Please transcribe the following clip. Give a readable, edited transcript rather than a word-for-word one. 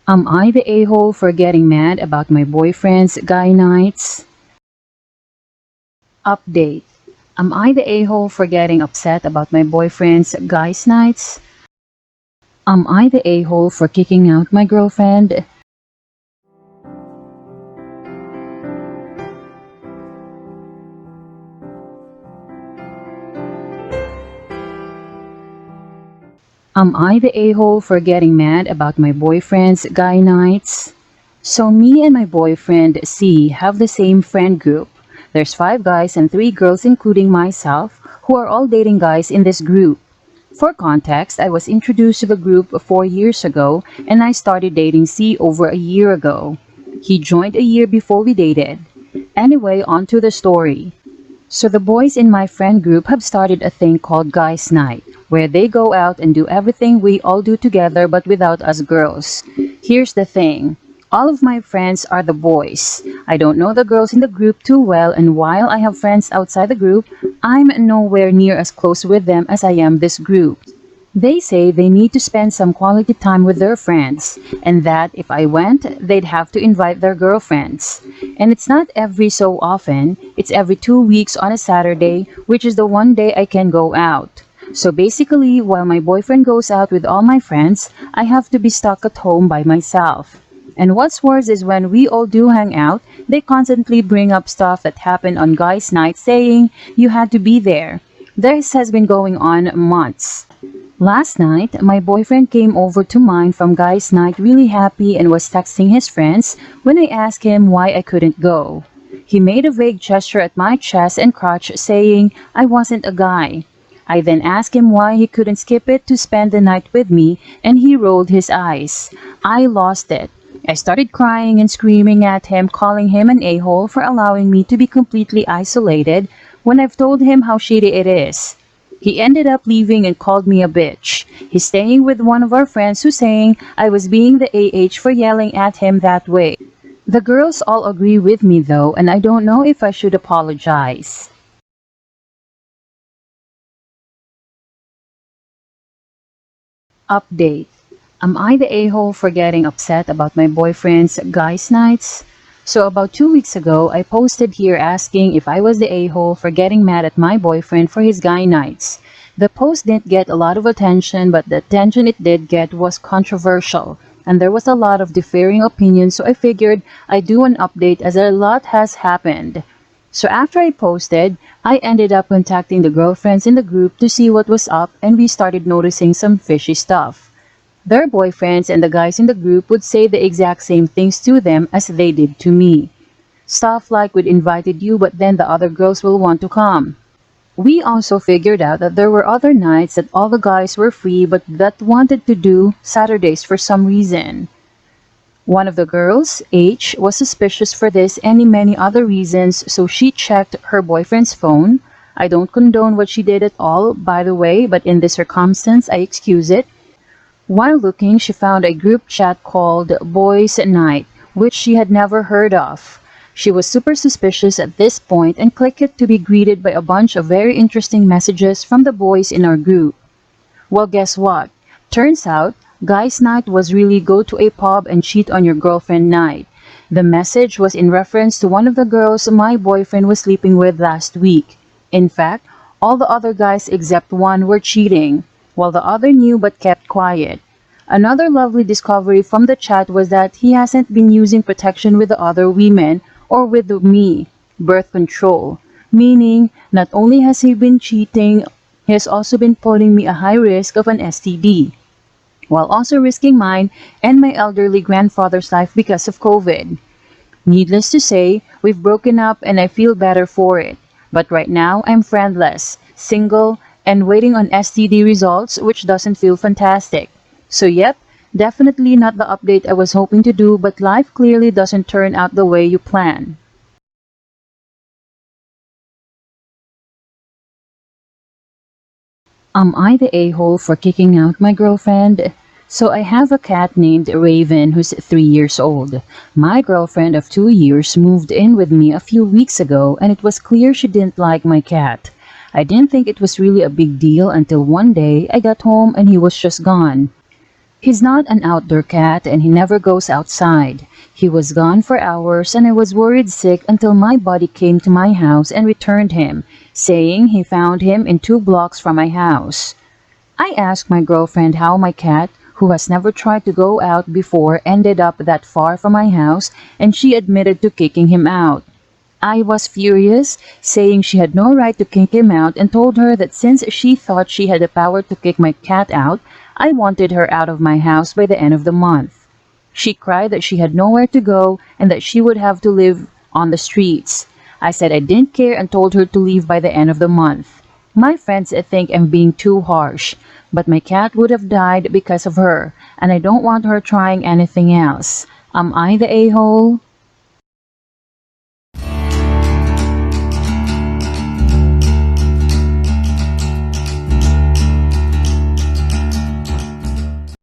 Am I the a-hole for getting mad about my boyfriend's guy nights? Update. Am I the a-hole for getting upset about my boyfriend's guys nights? Am I the a-hole for kicking out my girlfriend? Am I the a-hole for getting mad about my boyfriend's guy nights? So me and my boyfriend C have the same friend group. There's 5 guys and 3 girls including myself who are all dating guys in this group. For context, I was introduced to the group 4 years ago and I started dating C over a year ago. He joined a year before we dated. Anyway, on to the story. So the boys in my friend group have started a thing called Guys Night, where they go out and do everything we all do together but without us girls. Here's the thing. All of my friends are the boys. I don't know the girls in the group too well, and while I have friends outside the group, I'm nowhere near as close with them as I am this group. They say they need to spend some quality time with their friends, and that if I went, they'd have to invite their girlfriends. And it's not every so often, it's every 2 weeks on a Saturday, which is the one day I can go out. So basically, while my boyfriend goes out with all my friends, I have to be stuck at home by myself. And what's worse is when we all do hang out, they constantly bring up stuff that happened on guys' night saying, you had to be there. This has been going on months. Last night, my boyfriend came over to mine from guys' night really happy and was texting his friends when I asked him why I couldn't go. He made a vague gesture at my chest and crotch saying I wasn't a guy. I then asked him why he couldn't skip it to spend the night with me and he rolled his eyes. I lost it. I started crying and screaming at him, calling him an a-hole for allowing me to be completely isolated when I've told him how shitty it is. He ended up leaving and called me a bitch. He's staying with one of our friends who's saying I was being the AH for yelling at him that way. The girls all agree with me though, and I don't know if I should apologize. Update. Am I the a-hole for getting upset about my boyfriend's guys nights? So about 2 weeks ago, I posted here asking if I was the a-hole for getting mad at my boyfriend for his guy nights. The post didn't get a lot of attention, but the attention it did get was controversial, and there was a lot of differing opinions, so I figured I'd do an update as a lot has happened. So after I posted, I ended up contacting the girlfriends in the group to see what was up, and we started noticing some fishy stuff. Their boyfriends and the guys in the group would say the exact same things to them as they did to me. Stuff like we'd invited you but then the other girls will want to come. We also figured out that there were other nights that all the guys were free but that wanted to do Saturdays for some reason. One of the girls, H, was suspicious for this and many other reasons, so she checked her boyfriend's phone. I don't condone what she did at all, by the way, but in this circumstance I excuse it. While looking, she found a group chat called Boys Night, which she had never heard of. She was super suspicious at this point and clicked it to be greeted by a bunch of very interesting messages from the boys in our group. Well, guess what? Turns out, guys' night was really go to a pub and cheat on your girlfriend night. The message was in reference to one of the girls my boyfriend was sleeping with last week. In fact, all the other guys except one were cheating, while the other knew but kept quiet. Another lovely discovery from the chat was that he hasn't been using protection with the other women or with me, birth control, meaning not only has he been cheating, he has also been putting me a high risk of an STD, while also risking mine and my elderly grandfather's life because of COVID. Needless to say, we've broken up and I feel better for it. But right now, I'm friendless, single, and waiting on STD results, which doesn't feel fantastic. So yep, definitely not the update I was hoping to do, but life clearly doesn't turn out the way you plan. Am I the a-hole for kicking out my girlfriend? So I have a cat named Raven who's 3 years old. My girlfriend of 2 years moved in with me a few weeks ago and it was clear she didn't like my cat. I didn't think it was really a big deal until one day I got home and he was just gone. He's not an outdoor cat and he never goes outside. He was gone for hours and I was worried sick until my buddy came to my house and returned him, saying he found him in 2 blocks from my house. I asked my girlfriend how my cat, who has never tried to go out before, ended up that far from my house, and she admitted to kicking him out. I was furious, saying she had no right to kick him out, and told her that since she thought she had the power to kick my cat out, I wanted her out of my house by the end of the month. She cried that she had nowhere to go and that she would have to live on the streets. I said I didn't care and told her to leave by the end of the month. My friends think I'm being too harsh, but my cat would have died because of her, and I don't want her trying anything else. Am I the a-hole?